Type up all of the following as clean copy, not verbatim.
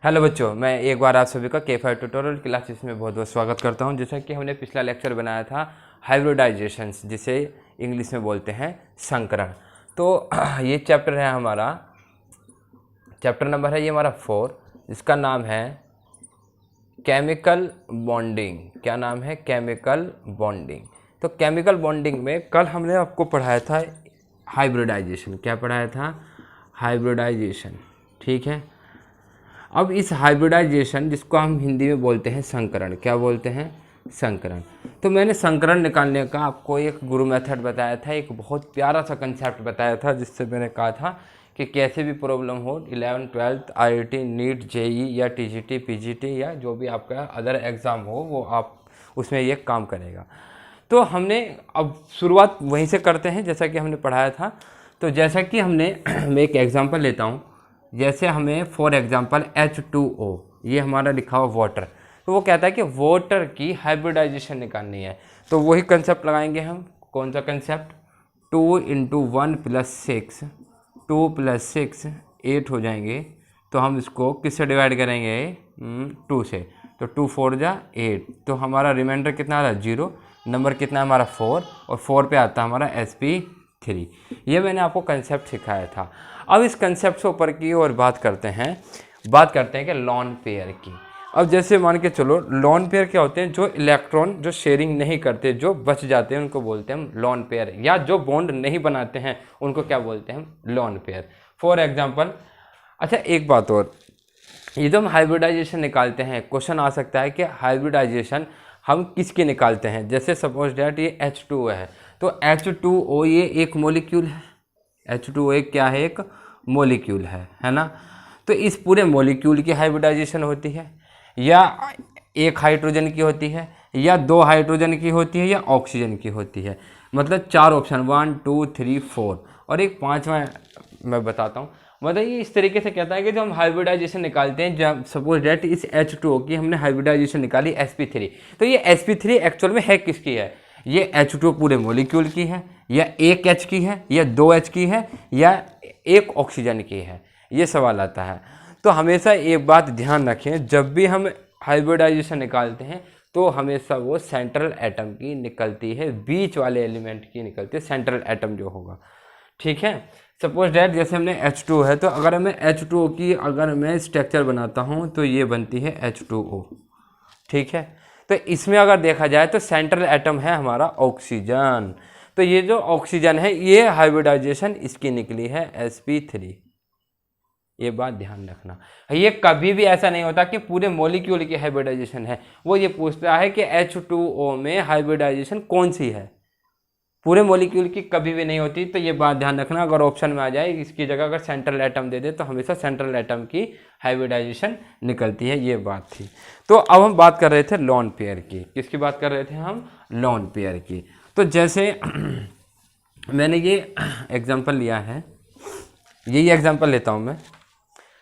Hello बच्चों, मैं एक बार आप सभी का K5 ट्यूटोरियल क्लासेस में बहुत बहुत स्वागत करता हूं। जैसा कि हमने पिछला लेक्चर बनाया था हाइब्रिडाइजेशन, जिसे इंग्लिश में बोलते हैं संकरण। तो ये चैप्टर है हमारा, चैप्टर नंबर है ये हमारा 4, जिसका नाम है केमिकल बॉन्डिंग। क्या नाम है? Chemical bonding. तो केमिकल बॉन्डिंग में कल हमने आपको पढ़ाया था हाइब्रिडाइजेशन। क्या पढ़ाया था? हाइब्रिडाइजेशन। ठीक है। अब इस हाइब्रिडाइजेशन, जिसको हम हिंदी में बोलते हैं संकरण, क्या बोलते हैं? संकरण। तो मैंने संकरण निकालने का आपको एक गुरु मेथड बताया था, एक बहुत प्यारा सा कंसेप्ट बताया था, जिससे मैंने कहा था कि कैसे भी प्रॉब्लम हो 11th 12th IIT NEET JEE या TGT PGT या जो भी आपका अदर एग्ज़ाम हो, वो आप उसमें ये काम करेगा। तो हमने अब शुरुआत वहीं से करते हैं जैसा कि हमने पढ़ाया था। तो जैसा कि हमने मैं एक एग्जांपल लेता हूँ। जैसे हमें फॉर एग्जांपल H2O, ये हमारा लिखा हुआ वाटर, तो वो कहता है कि वाटर की हाइब्रिडाइजेशन निकालनी है। तो वही कंसेप्ट लगाएंगे हम। कौन सा कंसेप्ट? 2 × 1 + 6, 2 + 6 8 हो जाएंगे। तो हम इसको किससे डिवाइड करेंगे? 2 से। तो 2 4 जा 8। तो हमारा रिमाइंडर कितना आ रहा है? 0। नंबर कितना है हमारा? 4। और 4 पे आता है हमारा sp3। ये मैंने आपको कंसेप्ट सिखाया था। अब इस कंसेप्ट से ऊपर की और बात करते हैं कि लॉन पेयर की। अब जैसे मान के चलो, लॉन पेयर क्या होते हैं? जो इलेक्ट्रॉन जो शेयरिंग नहीं करते, जो बच जाते हैं, उनको बोलते हैं हम लॉन पेयर। या जो बॉन्ड नहीं बनाते हैं, उनको क्या बोलते हैं? हम लॉन पेयर। फॉर एग्जाम्पल, अच्छा एक बात और, ये जो हम हाइब्रिडाइजेशन निकालते हैं, क्वेश्चन आ सकता है कि हाइब्रिडाइजेशन हम किसके निकालते हैं। जैसे सपोज डैट ये H2O है, तो H2O ये एक मॉलिक्यूल है। H2O एक क्या है? एक मॉलिक्यूल है ना। तो इस पूरे मॉलिक्यूल की हाइब्रिडाइजेशन होती है, या एक हाइड्रोजन की होती है, या 2 हाइड्रोजन की होती है, या ऑक्सीजन की होती है। मतलब 4 ऑप्शन, 1 2 3 4, और एक 5वां मैं बताता हूँ। मतलब ये इस तरीके से कहता है कि जो हम हाइब्रिडाइजेशन निकालते हैं, जब सपोज डेट इस H2O की हमने हाइब्रिडाइजेशन निकाली sp3, तो ये sp3 एक्चुअल में है किसकी है? ये H2O पूरे मॉलिक्यूल की है, या एक H की है, या 2 H की है, या एक ऑक्सीजन की है? ये सवाल आता है। तो हमेशा एक बात ध्यान रखें, जब भी हम हाइब्रिडाइजेशन निकालते हैं तो हमेशा वो सेंट्रल एटम की निकलती है, बीच वाले एलिमेंट की निकलती है, सेंट्रल एटम जो होगा। ठीक है। सपोज डैट जैसे हमने H2O है, तो अगर मैं H2O की अगर मैं स्ट्रक्चर बनाता हूँ, तो ये बनती है H2O। ठीक है। तो इसमें अगर देखा जाए तो सेंट्रल एटम है हमारा ऑक्सीजन। तो ये जो ऑक्सीजन है, ये हाइब्रिडाइजेशन इसकी निकली है sp3। ये बात ध्यान रखना। ये कभी भी ऐसा नहीं होता कि पूरे मॉलिक्यूल की हाइब्रिडाइजेशन है। वो ये पूछता है कि H2O में हाइब्रिडाइजेशन कौन सी है, पूरे मॉलिक्यूल की कभी भी नहीं होती। तो ये बात ध्यान रखना। अगर ऑप्शन में आ जाए इसकी जगह अगर सेंट्रल एटम दे दे, तो हमेशा सेंट्रल एटम की हाइब्रिडाइजेशन निकलती है। ये बात थी। तो अब हम बात कर रहे थे लॉन पेयर की। किसकी बात कर रहे थे हम? लॉन पेयर की। तो जैसे मैंने ये एग्जांपल लिया है, यही एग्जांपल लेता हूँ मैं।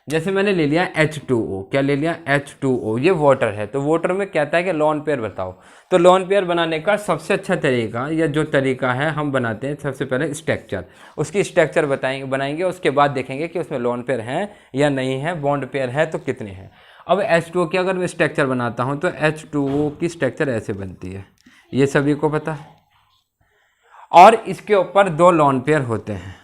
जैसे मैंने ले लिया H2O। क्या ले लिया? H2O। ये वाटर है, तो वाटर में कहता है कि लॉन पेयर बताओ। तो लॉन पेयर बनाने का सबसे अच्छा तरीका, या जो तरीका है हम बनाते हैं, सबसे पहले स्ट्रक्चर, उसकी स्ट्रक्चर बनाएंगे। उसके बाद देखेंगे कि उसमें लॉन पेयर हैं या नहीं है, बॉन्ड पेयर है तो कितने हैं। अब H2O की अगर मैं स्ट्रक्चर बनाता हूँ, तो H2O की स्ट्रक्चर ऐसे बनती है, ये सभी को पता है। और इसके ऊपर 2 लॉन पेयर होते हैं,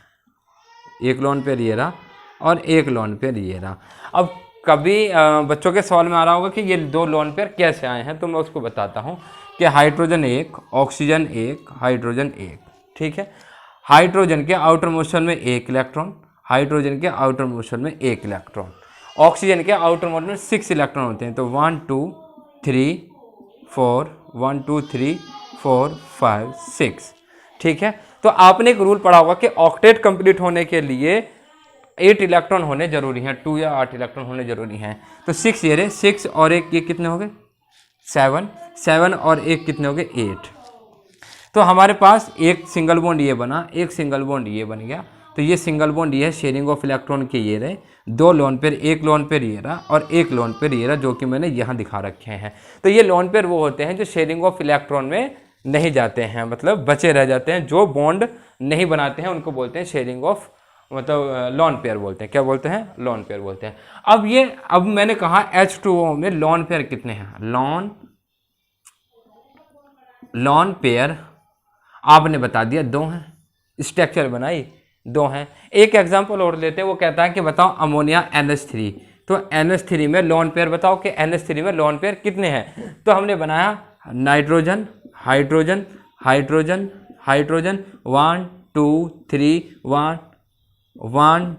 एक लॉन पेयर ये रहा और एक लॉन पेयर ये रहा। अब कभी बच्चों के सवाल में आ रहा होगा कि ये 2 लॉन पेयर कैसे आए हैं, तो मैं उसको बताता हूँ कि हाइड्रोजन 1, ऑक्सीजन 1, हाइड्रोजन 1। ठीक है। हाइड्रोजन के आउटर मोशन में 1 इलेक्ट्रॉन, हाइड्रोजन के आउटर मोशन में 1 इलेक्ट्रॉन, ऑक्सीजन के आउटर मोशन में 6 इलेक्ट्रॉन होते हैं। तो 1 2 3 4, 1 2 3 4 5 6। ठीक है। तो आपने एक रूल पढ़ा होगा कि ऑक्टेट कंप्लीट होने के लिए 8 इलेक्ट्रॉन होने जरूरी हैं, 2 या 8 इलेक्ट्रॉन होने जरूरी हैं। तो 6 ये रहे, 6 और 1 ये कितने हो गए? 7, 7 और 1 कितने हो गए? 8। तो हमारे पास एक सिंगल बॉन्ड ये बना, एक सिंगल बॉन्ड ये बन गया। तो ये सिंगल बॉन्ड ये है, शेयरिंग ऑफ इलेक्ट्रॉन के ये रहे। 2 लोन पेयर, एक लोन पेयर ये रहा और एक लोन पेयर ये रहा, जो कि मैंने यहाँ दिखा रखे हैं। तो ये लोन पेयर वो होते हैं जो शेयरिंग ऑफ इलेक्ट्रॉन में नहीं जाते हैं, मतलब बचे रह जाते हैं। जो बॉन्ड नहीं बनाते हैं उनको बोलते हैं शेयरिंग ऑफ मतलब लॉन पेयर बोलते हैं। क्या बोलते हैं? लॉन पेयर बोलते हैं। अब मैंने कहा H2O में लॉन पेयर कितने हैं? लॉन पेयर आपने बता दिया 2 हैं, स्ट्रक्चर बनाई 2 हैं। एक एग्जांपल और लेते हैं, वो कहता है कि बताओ अमोनिया NH3, तो NH3 में लॉन पेयर बताओ कि NH3 में लॉन पेयर कितने हैं। तो हमने बनाया नाइट्रोजन हाइड्रोजन हाइड्रोजन हाइड्रोजन 1 2 3 1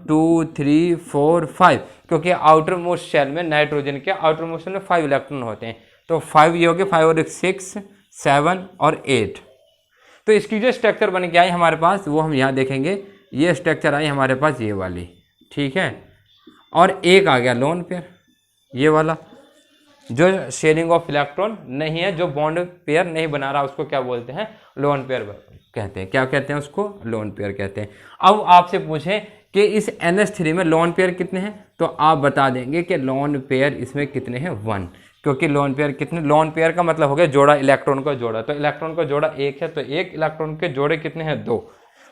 2 3 4 5, क्योंकि आउटर मोस्ट शेल में नाइट्रोजन के आउटर मोस्ट शेल में 5 इलेक्ट्रॉन होते हैं, तो 5 ये हो गए, 5 और 6 7 और 8। तो इसकी जो स्ट्रक्चर बन के आई हमारे पास वो हम यहाँ देखेंगे, ये स्ट्रक्चर आई हमारे पास ये वाली, ठीक है। और एक आ गया लोन पेयर, ये वाला जो शेयरिंग ऑफ इलेक्ट्रॉन नहीं है, जो बॉन्ड पेयर नहीं बना रहा, उसको क्या बोलते हैं? लोन पेयर कहते हैं। क्या कहते हैं उसको? लोन पेयर कहते हैं। अब आपसे पूछें कि इस NH3 में लोन पेयर कितने हैं, तो आप बता देंगे कि लोन पेयर इसमें कितने हैं? 1, क्योंकि लोन पेयर कितने? लोन पेयर का मतलब हो गया जोड़ा, इलेक्ट्रॉन का जोड़ा, तो इलेक्ट्रॉन का जोड़ा 1 है, तो एक इलेक्ट्रॉन के जोड़े कितने हैं? 2।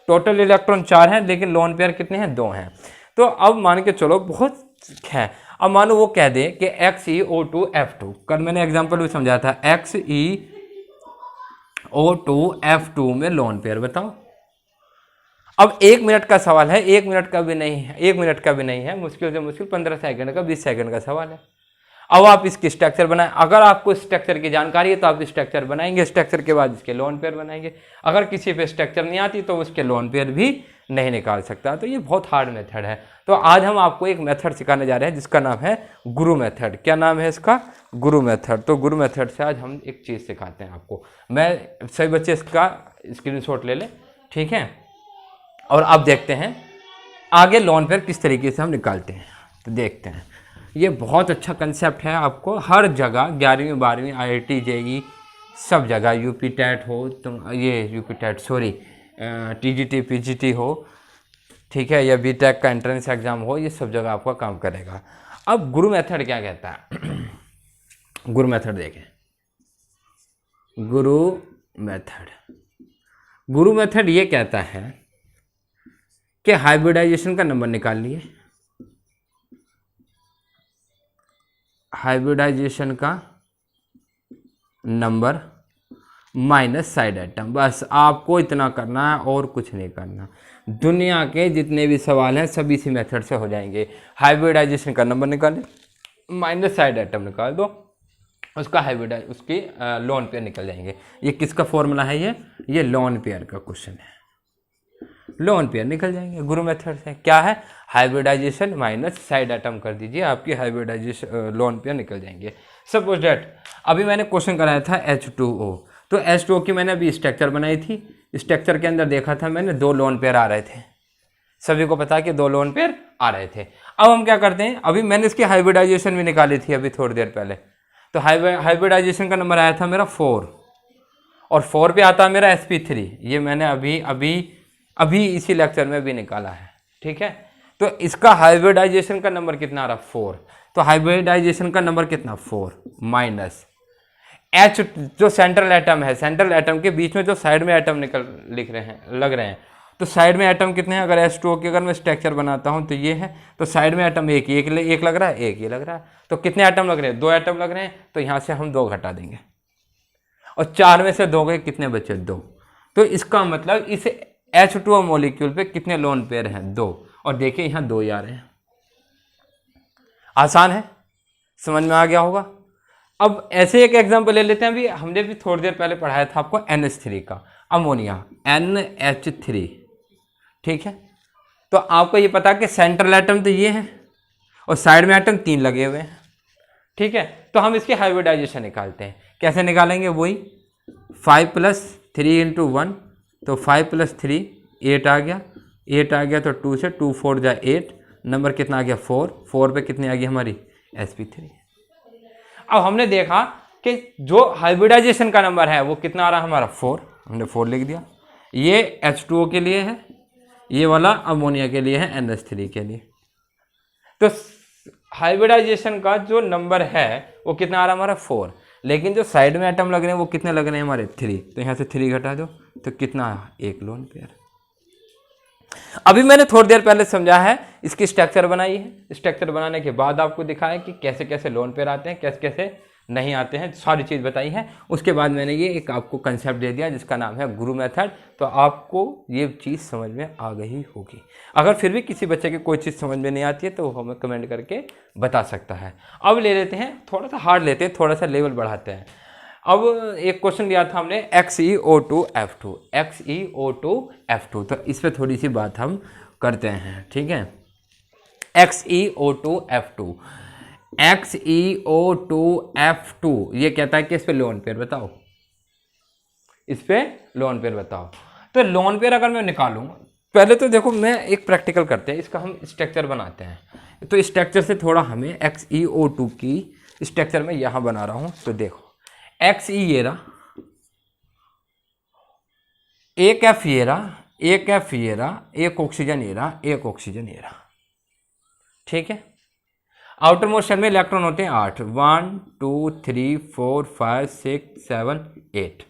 टोटल इलेक्ट्रॉन 4 हैं, लेकिन लोन पेयर कितने हैं? 2 हैं। तो अब मान के चलो बहुत है, अब मानो वो कह दे कि XeO2F2, कल मैंने एग्जांपल भी समझाया था, XeO2F2 में लोन पेयर बताओ। अब 1 मिनट का सवाल है, 1 मिनट का भी नहीं है, 1 मिनट का भी नहीं है, मुश्किल से मुश्किल 15 सेकंड का, 20 सेकंड का सवाल है। अब आप इसकी स्ट्रक्चर बनाएं, अगर आपको स्ट्रक्चर की जानकारी है तो आप स्ट्रक्चर बनाएंगे, स्ट्रक्चर के बाद इसके लोन पेयर बनाएंगे। अगर किसी पे स्ट्रक्चर नहीं आती तो उसके लोन पेयर भी नहीं निकाल सकता। तो ये बहुत हार्ड मेथड है। तो आज हम आपको एक मेथड सिखाने जा रहे हैं जिसका नाम है गुरु मेथड। क्या नाम है इसका? गुरु मेथड। तो गुरु मेथड से आज हम एक चीज़ सिखाते हैं आपको। मैं सभी बच्चे इसका स्क्रीनशॉट ले लें, ठीक है, और अब देखते हैं आगे लोन पेयर किस तरीके से हम निकालते हैं। तो देखते हैं, ये बहुत अच्छा कंसेप्ट है, आपको हर जगह 11वीं 12वीं IIT JEE सब जगह, यूपी टेट हो, तुम ये UP TET sorry TGT PGT हो, ठीक है, या BTech का एंट्रेंस एग्जाम हो, ये सब जगह आपका काम करेगा। अब गुरु मेथड क्या कहता है? गुरु मेथड देखें, गुरु मेथड ये कहता है कि हाइब्रिडाइजेशन का नंबर निकाल लिए, हाइब्रिडाइजेशन का नंबर माइनस साइड एटम, बस आपको इतना करना है और कुछ नहीं करना। दुनिया के जितने भी सवाल हैं सब इसी मेथड से हो जाएंगे। हाइब्रिडाइजेशन का नंबर निकालें, माइनस साइड एटम निकाल दो, उसका उसकी लोन पेयर निकल जाएंगे। ये किसका फॉर्मूला है? ये लोन पेयर का क्वेश्चन है, लोन पेयर निकल जाएंगे गुरु मेथड से। क्या है? हाइब्रिडाइजेशन माइनस साइड एटम कर दीजिए, आपकी हाइब्रिडाइजेशन लोन पेयर निकल जाएंगे। सपोज डेट अभी मैंने क्वेश्चन कराया था H2O, तो H2O की मैंने अभी स्ट्रक्चर बनाई थी, स्ट्रक्चर के अंदर देखा था मैंने 2 लोन पेयर आ रहे थे, सभी को पता है कि 2 लोन पेयर आ रहे थे। अब हम क्या करते हैं, अभी मैंने इसकी हाइब्रिडाइजेशन भी निकाली थी अभी थोड़ी देर पहले, तो हाइब्रिडाइजेशन का नंबर आया था मेरा 4, और 4 पे आता है मेरा sp3, ये मैंने अभी इसी लेक्चर में भी निकाला है, ठीक है। तो इसका हाइब्रिडाइजेशन का नंबर कितना आ रहा? 4। तो हाइब्रिडाइजेशन का नंबर कितना? 4 माइनस H जो सेंट्रल एटम है, सेंट्रल एटम के बीच में जो साइड में एटम लग रहे हैं, तो साइड में एटम कितने हैं? अगर H2O की अगर मैं स्ट्रक्चर बनाता हूं तो ये है, तो साइड में एटम एक लग रहा है, एक ये लग रहा है, तो कितने एटम लग रहे हैं? 2 एटम लग रहे हैं, तो यहां से हम 2 घटा देंगे, और 4 में से 2 गए, कितने बचे? 2। तो इसका मतलब इस H2O मॉलिक्यूल पे कितने लोन पेयर हैं? 2, और देखिए यहाँ 2 ही आ रहे हैं। आसान है, समझ में आ गया होगा। अब ऐसे एक एग्जांपल ले लेते हैं, अभी हमने भी थोड़ी देर पहले पढ़ाया था आपको NH3 का, अमोनिया NH3, ठीक है। तो आपको ये पता कि सेंट्रल एटम तो ये है और साइड में एटम 3 लगे हुए हैं, ठीक है। तो हम इसकी हाइब्रिडाइजेशन निकालते हैं, कैसे निकालेंगे? वही 5 + 3 × 1, तो 5 + 3 8 आ गया, 8 आ गया, तो 2 से 2 4 जा 8, नंबर कितना आ गया? 4 पे कितनी आ गई हमारी? sp3। अब हमने देखा कि जो हाइब्रिडाइजेशन का नंबर है वो कितना आ रहा है हमारा? 4, हमने 4 लिख दिया। ये H2O के लिए है, ये वाला अमोनिया के लिए है, NH3 के लिए। तो हाइब्रिडाइजेशन का जो नंबर है वो कितना आ रहा है हमारा? 4, लेकिन जो साइड में एटम लग रहे हैं वो कितने लग रहे हैं हमारे? 3, तो यहाँ से 3 घटा दो, तो कितना? 1 लोन पेयर। अभी मैंने थोड़ी देर पहले समझा है, इसकी स्ट्रक्चर बनाई है। स्ट्रक्चर बनाने के बाद आपको दिखाया कि कैसे कैसे लोन पेयर आते हैं, कैसे कैसे नहीं आते हैं, सारी चीज़ बताई है। उसके बाद मैंने ये एक आपको कंसेप्ट दे दिया जिसका नाम है गुरु मेथड। तो आपको ये चीज़ समझ में आ गई होगी। अगर फिर भी किसी बच्चे की कोई चीज़ समझ में नहीं आती है तो वो हमें कमेंट करके बता सकता है। अब ले लेते हैं, थोड़ा सा हार्ड लेते हैं, थोड़ा सा लेवल बढ़ाते हैं। अब एक क्वेश्चन लिया था हमने XeO2F2, XeO2F2। तो इस पर थोड़ी सी बात हम करते हैं, ठीक है। XeO2F2, XeO2F2 ये कहता है कि इस पे लोन पेयर बताओ, इस पे लोन पेयर बताओ। तो लोन पेयर अगर मैं निकालूं, पहले तो देखो मैं एक प्रैक्टिकल करते हैं, इसका हम स्ट्रक्चर बनाते हैं। तो स्ट्रक्चर से थोड़ा हमें XeO2 की स्ट्रक्चर में यहां बना रहा हूं। तो देखो Xe ये रहा, एक F ये रहा, एक F ये रहा, एक ऑक्सीजन ये रहा, एक ऑक्सीजन ये रहा, ठीक है। आउटर मोस्ट शेल में इलेक्ट्रॉन होते हैं 8, 1 2 3 4 5 6 7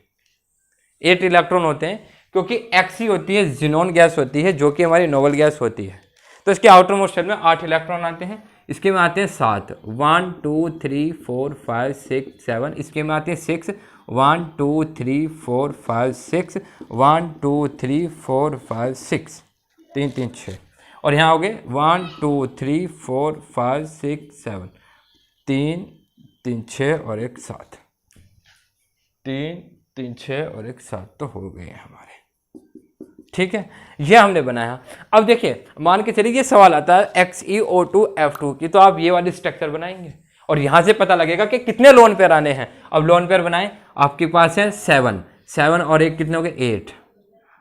8 इलेक्ट्रॉन होते हैं, क्योंकि Xe होती है जिनोन गैस होती है जो कि हमारी नोबल गैस होती है। तो इसके आउटर मोस्ट शेल में 8 इलेक्ट्रॉन आते हैं, इसके में आते हैं 7, 1 2 3 4 5 6 7, इसके में आते हैं 6, 1 2 3 4 5 6, 1 2 3 4 5 6, 3 3 6, और यहाँ हो गए 1 2 3 4 5 6 7, 3 3 6 और एक 7, 3 3 6 और एक 7 तो हो गए हैं हमारे, ठीक है। ये हमने बनाया। अब देखिए मान के चलिए ये सवाल आता है XeO2F2 की, तो आप ये वाली स्ट्रक्चर बनाएंगे और यहाँ से पता लगेगा कि कितने लोन पेयर आने हैं। अब लोन पेयर बनाएं, आपके पास है 7 और एक कितने हो गए 8,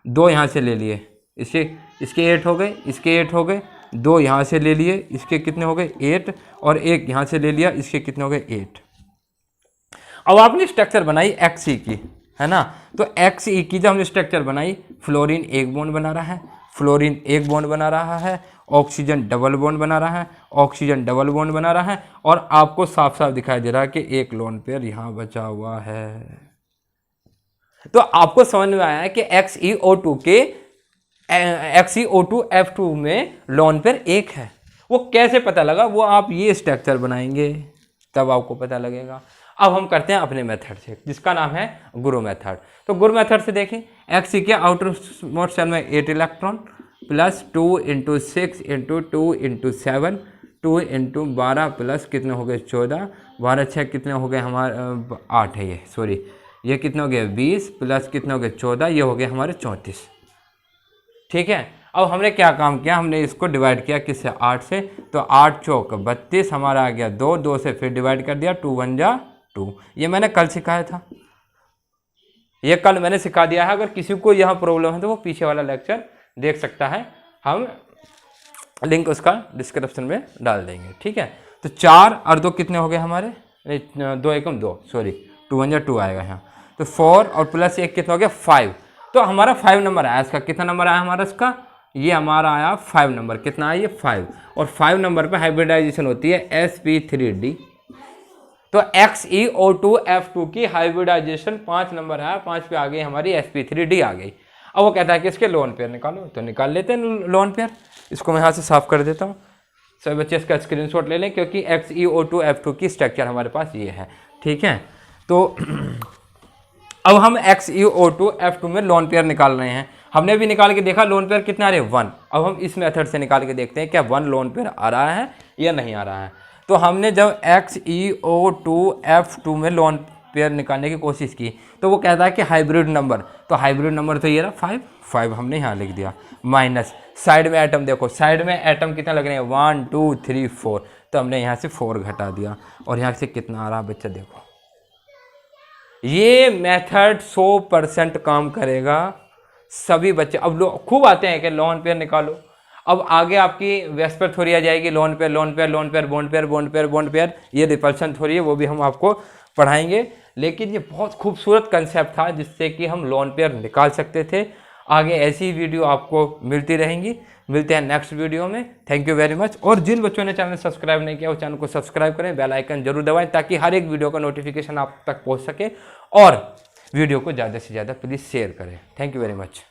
2 यहाँ से ले लिए, इसके 8 हो गए, इसके 8 हो गए, 2 यहाँ से ले लिए, इसके कितने हो गए 8, और एक यहाँ से ले लिया, इसके कितने हो गए 8। अब आपने स्ट्रक्चर बनाई Xe की, है ना। तो Xe की जब हमने स्ट्रक्चर बनाई, फ्लोरीन एक बॉन्ड बना रहा है, फ्लोरीन एक बॉन्ड बना रहा है, ऑक्सीजन डबल बॉन्ड बना रहा है, ऑक्सीजन डबल बॉन्ड बना रहा है, और आपको साफ साफ दिखाई दे रहा है कि एक लोन पेयर यहाँ बचा हुआ है। तो आपको समझ में आया है कि XeO2F2 में लोन पेयर एक है। वो कैसे पता लगा, वो आप ये स्ट्रक्चर बनाएंगे तब आपको पता लगेगा। अब हम करते हैं अपने मेथड से, जिसका नाम है गुरु मेथड। तो गुरु मेथड से देखें, Xe के आउटर मोस्ट शेल में 8 इलेक्ट्रॉन प्लस 2 × 6 × 2 × 7, 2 × 12 प्लस कितने हो गए 14, 12 6 कितने हो गए हमारे 8 है ये, सॉरी ये कितने हो गए 20 प्लस कितने हो गए 14, ये हो गए हमारे 34, ठीक है। अब हमने क्या काम किया, हमने इसको डिवाइड किया किससे 8 से, तो 8 चौक 32 हमारा आ गया 2, 2 से फिर डिवाइड कर दिया, 2 1 जा 2। ये मैंने कल सिखाया था, ये कल मैंने सिखा दिया है। अगर किसी को यहाँ प्रॉब्लम है तो वो पीछे वाला लेक्चर देख सकता है, हम लिंक उसका डिस्क्रिप्शन में डाल देंगे, ठीक है। तो 4 और 2 कितने हो गए हमारे, 2 एकम 2, सॉरी 2 1 जा 2 आएगा यहाँ, तो 4 और प्लस 1 कितना हो गया 5। तो हमारा 5 नंबर आया, इसका कितना नंबर आया हमारा, इसका ये हमारा आया 5 नंबर, कितना आया ये 5, और 5 नंबर पे हाइब्रिडाइजेशन होती है sp3d। तो XeO2F2 की हाइब्रिडाइजेशन 5 नंबर है, 5 पे आ गई हमारी sp3d आ गई। अब वो कहता है कि इसके लोन पेयर निकालो, तो निकाल लेते हैं लोन पेयर। इसको मैं यहाँ से साफ कर देता हूँ, सभी बच्चे इसका स्क्रीनशॉट ले लें, क्योंकि XeO2F2 की स्ट्रक्चर हमारे पास ये है, ठीक है। तो अब हम XeO2F2 में लोन पेयर निकाल रहे हैं। हमने भी निकाल के देखा लोन पेयर कितना आ रहे हैं 1। अब हम इस मेथड से निकाल के देखते हैं क्या 1 लोन पेयर आ रहा है या नहीं आ रहा है। तो हमने जब XeO2F2 में लोन पेयर निकालने की कोशिश की तो वो कहता है कि हाइब्रिड नंबर, तो हाइब्रिड नंबर तो ये रहा 5 हमने यहाँ लिख दिया, माइनस साइड में एटम, देखो साइड में एटम कितना लग रहे हैं 1 2 3 4, तो हमने यहाँ से 4 घटा दिया, और यहाँ से कितना आ रहा बच्चा देखो। ये मेथड 100% काम करेगा, सभी बच्चे अब लोग खूब आते हैं कि लोन पेयर निकालो। अब आगे आपकी वेस्पर थ्योरी आ जाएगी, lone pair lone pair lone pair bond pair bond pair bond pair, ये रिपल्शन थ्योरी है, वो भी हम आपको पढ़ाएंगे। लेकिन ये बहुत खूबसूरत कंसेप्ट था जिससे कि हम लोन पेयर निकाल सकते थे। आगे ऐसी वीडियो आपको मिलती रहेंगी। मिलते हैं नेक्स्ट वीडियो में। Thank you very much. और जिन बच्चों ने चैनल सब्सक्राइब नहीं किया वो चैनल को सब्सक्राइब करें, बेल आइकन जरूर दबाएं ताकि हर एक वीडियो का नोटिफिकेशन आप तक पहुंच सके, और वीडियो को ज़्यादा से ज़्यादा प्लीज़ शेयर करें। Thank you very much.